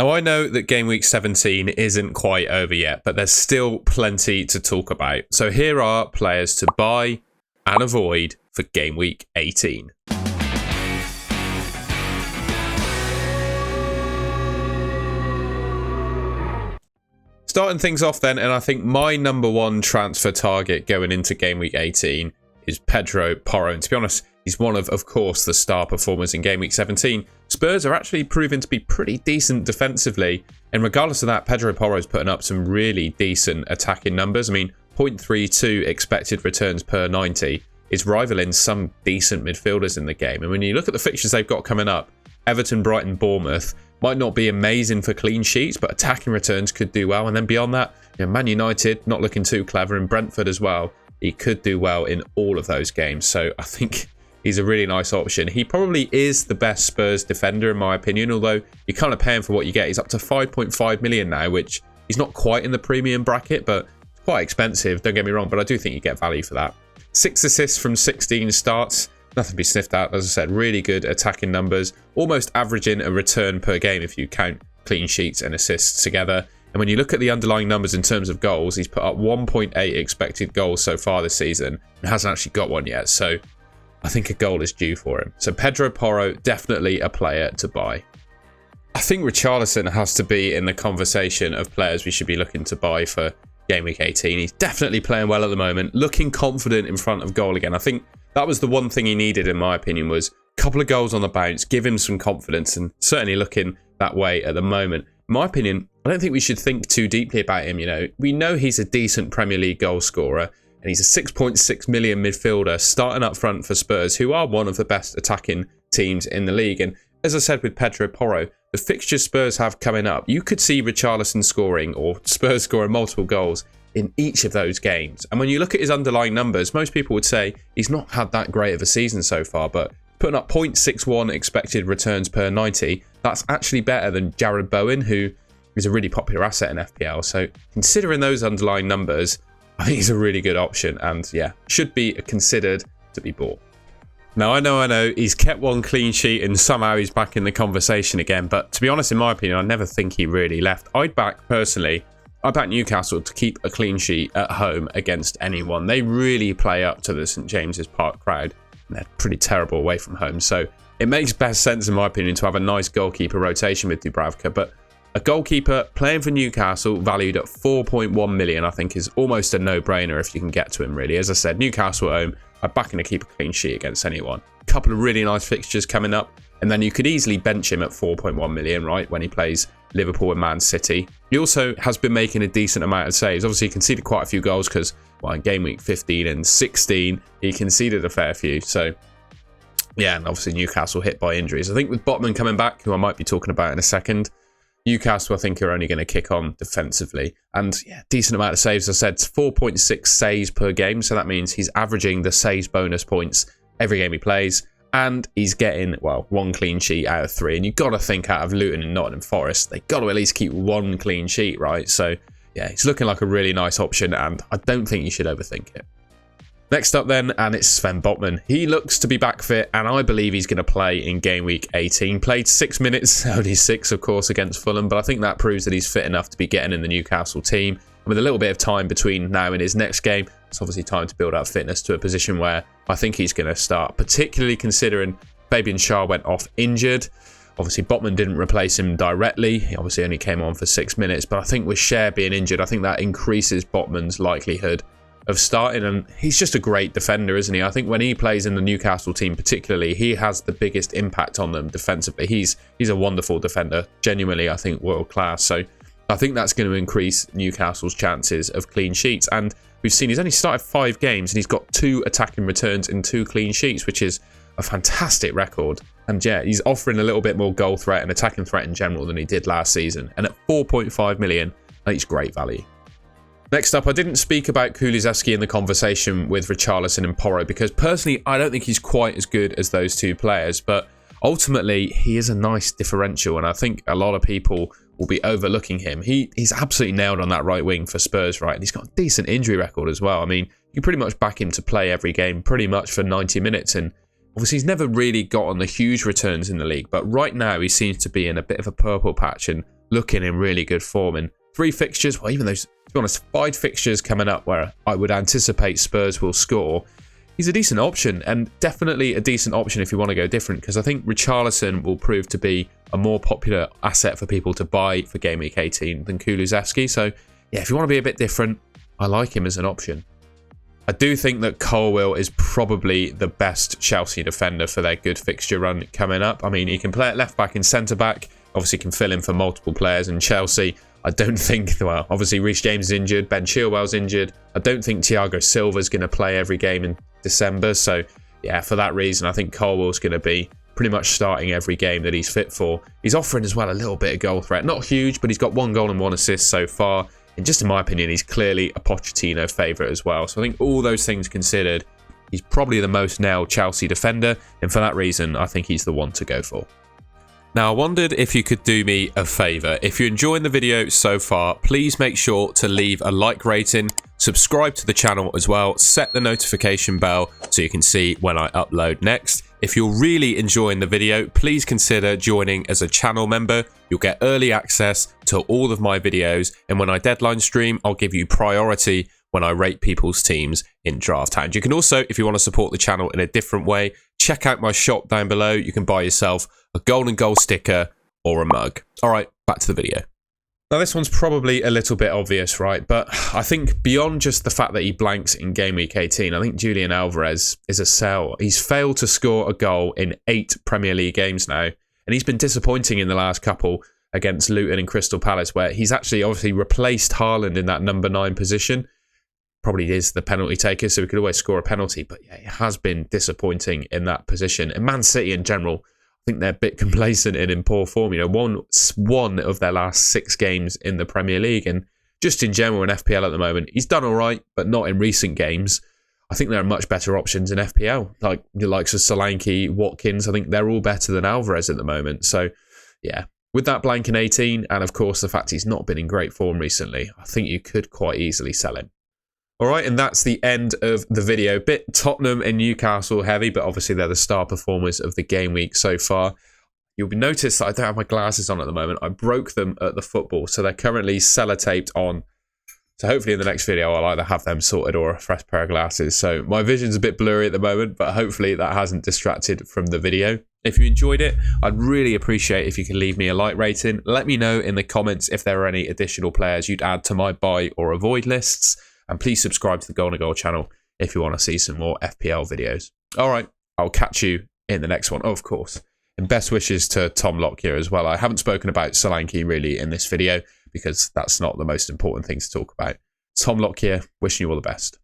Now, I know that game week 17 isn't quite over yet, but there's still plenty to talk about. So here are players to buy and avoid for game week 18. Starting things off then, and I think my number one transfer target going into game week 18 is Pedro Porro. And to be honest, he's one of course, the star performers in game week 17. Spurs are actually proving to be pretty decent defensively. And regardless of that, Pedro Porro is putting up some really decent attacking numbers. I mean, 0.32 expected returns per 90 is rivaling some decent midfielders in the game. And when you look at the fixtures they've got coming up, Everton, Brighton, Bournemouth might not be amazing for clean sheets, but attacking returns could do well. And then beyond that, Man United not looking too clever, and Brentford as well. He could do well in all of those games. So I think he's a really nice option. He probably is the best Spurs defender in my opinion, although you're kind of paying for what you get. He's up to 5.5 million now, which he's not quite in the premium bracket, but it's quite expensive, don't get me wrong, but I do think you get value for that. 6 assists from 16 starts. Nothing to be sniffed at. As I said, really good attacking numbers, almost averaging a return per game if you count clean sheets and assists together. And when you look at the underlying numbers in terms of goals, he's put up 1.8 expected goals so far this season and hasn't actually got one yet. So I think a goal is due for him. So Pedro Porro, definitely a player to buy. I think Richarlison has to be in the conversation of players we should be looking to buy for game week 18. He's definitely playing well at the moment, looking confident in front of goal again. I think that was the one thing he needed, in my opinion, was a couple of goals on the bounce, give him some confidence, and certainly looking that way at the moment. In my opinion, I don't think we should think too deeply about him. We know he's a decent Premier League goal scorer, and he's a 6.6 million midfielder starting up front for Spurs, who are one of the best attacking teams in the league. And as I said with Pedro Porro, the fixtures Spurs have coming up, you could see Richarlison scoring or Spurs scoring multiple goals in each of those games. And when you look at his underlying numbers, most people would say he's not had that great of a season so far, but putting up 0.61 expected returns per 90, that's actually better than Jared Bowen, who is a really popular asset in FPL. So considering those underlying numbers, I think he's a really good option and yeah, should be considered to be bought. Now, I know, he's kept one clean sheet and somehow he's back in the conversation again. But to be honest, in my opinion, I never think he really left. I back Newcastle to keep a clean sheet at home against anyone. They really play up to the St James's Park crowd, and they're pretty terrible away from home. So it makes best sense, in my opinion, to have a nice goalkeeper rotation with Dubravka. But a goalkeeper playing for Newcastle valued at 4.1 million, I think, is almost a no-brainer if you can get to him, really. As I said, Newcastle at home, I'm backing to keep a clean sheet against anyone. A couple of really nice fixtures coming up, and then you could easily bench him at 4.1 million, right, when he plays Liverpool and Man City. He also has been making a decent amount of saves. Obviously, he conceded quite a few goals because, well, in game week 15 and 16, he conceded a fair few. So, yeah, and obviously Newcastle hit by injuries. I think with Botman coming back, who I might be talking about in a second, Newcastle, I think, are only going to kick on defensively. And yeah, decent amount of saves. As I said, it's 4.6 saves per game. So that means he's averaging the saves bonus points every game he plays. And he's getting, well, 1 clean sheet out of 3. And you've got to think out of Luton and Nottingham Forest, they've got to at least keep 1 clean sheet, right? So yeah, he's looking like a really nice option. And I don't think you should overthink it. Next up then, and it's Sven Botman. He looks to be back fit, and I believe he's going to play in game week 18. Played 6 minutes, only 6, of course, against Fulham, but I think that proves that he's fit enough to be getting in the Newcastle team. And with a little bit of time between now and his next game, it's obviously time to build up fitness to a position where I think he's going to start, particularly considering Fabian Schär went off injured. Obviously, Botman didn't replace him directly. He obviously only came on for 6 minutes, but I think with Schär being injured, I think that increases Botman's likelihood of starting, and he's just a great defender, isn't he? I think when he plays in the Newcastle team particularly, he has the biggest impact on them defensively. He's a wonderful defender, genuinely, I think, world class. So I think that's going to increase Newcastle's chances of clean sheets. And we've seen he's only started 5 games and he's got 2 attacking returns and 2 clean sheets, which is a fantastic record. And yeah, he's offering a little bit more goal threat and attacking threat in general than he did last season. And at 4.5 million, I think it's great value. Next up, I didn't speak about Kulusevski in the conversation with Richarlison and Porro because personally, I don't think he's quite as good as those 2 players, but ultimately, he is a nice differential, and I think a lot of people will be overlooking him. He's absolutely nailed on that right wing for Spurs, right? And he's got a decent injury record as well. I mean, you pretty much back him to play every game pretty much for 90 minutes, and obviously he's never really got on the huge returns in the league, but right now he seems to be in a bit of a purple patch, and looking in really good form. And 3 fixtures, well, even those, to be honest, 5 fixtures coming up where I would anticipate Spurs will score. He's a decent option, and definitely a decent option if you want to go different, because I think Richarlison will prove to be a more popular asset for people to buy for Game Week 18 than Kulusevski. So, yeah, if you want to be a bit different, I like him as an option. I do think that Colwill is probably the best Chelsea defender for their good fixture run coming up. I mean, he can play at left-back and centre-back. Obviously, can fill in for multiple players. And Chelsea, I don't think, well, obviously Reece James is injured, Ben Chilwell's injured. I don't think Thiago Silva's going to play every game in December. So, yeah, for that reason, I think Colwill's going to be pretty much starting every game that he's fit for. He's offering as well a little bit of goal threat. Not huge, but he's got 1 goal and 1 assist so far. And just in my opinion, he's clearly a Pochettino favourite as well. So I think all those things considered, he's probably the most nailed Chelsea defender. And for that reason, I think he's the one to go for. Now, I wondered if you could do me a favour. If you're enjoying the video so far, please make sure to leave a like rating, subscribe to the channel as well, set the notification bell so you can see when I upload next. If you're really enjoying the video, please consider joining as a channel member. You'll get early access to all of my videos, and when I deadline stream, I'll give you priority when I rate people's teams in Draft Hound. You can also, if you want to support the channel in a different way, check out my shop down below. You can buy yourself a golden goal sticker or a mug. All right, back to the video. Now, this one's probably a little bit obvious, right? But I think beyond just the fact that he blanks in Game Week 18, I think Julian Alvarez is a sell. He's failed to score a goal in 8 Premier League games now, and he's been disappointing in the last couple against Luton and Crystal Palace, where he's actually obviously replaced Haaland in that number 9 position. Probably is the penalty taker, so he could always score a penalty. But yeah, it has been disappointing in that position. And Man City in general, I think they're a bit complacent and in poor form. You know, one of their last 6 games in the Premier League. And just in general in FPL at the moment, he's done all right, but not in recent games. I think there are much better options in FPL, like the likes of Solanke, Watkins. I think they're all better than Alvarez at the moment. So yeah, with that blank in 18, and of course the fact he's not been in great form recently, I think you could quite easily sell him. All right, and that's the end of the video. Bit Tottenham and Newcastle heavy, but obviously they're the star performers of the game week so far. You'll notice that I don't have my glasses on at the moment. I broke them at the football, so they're currently sellotaped on. So hopefully in the next video, I'll either have them sorted or a fresh pair of glasses. So my vision's a bit blurry at the moment, but hopefully that hasn't distracted from the video. If you enjoyed it, I'd really appreciate if you could leave me a like rating. Let me know in the comments if there are any additional players you'd add to my buy or avoid lists. And please subscribe to the Golden Goal channel if you want to see some more FPL videos. All right, I'll catch you in the next one. Oh, of course. And best wishes to Tom Lockyer as well. I haven't spoken about Solanke really in this video because that's not the most important thing to talk about. Tom Lockyer, wishing you all the best.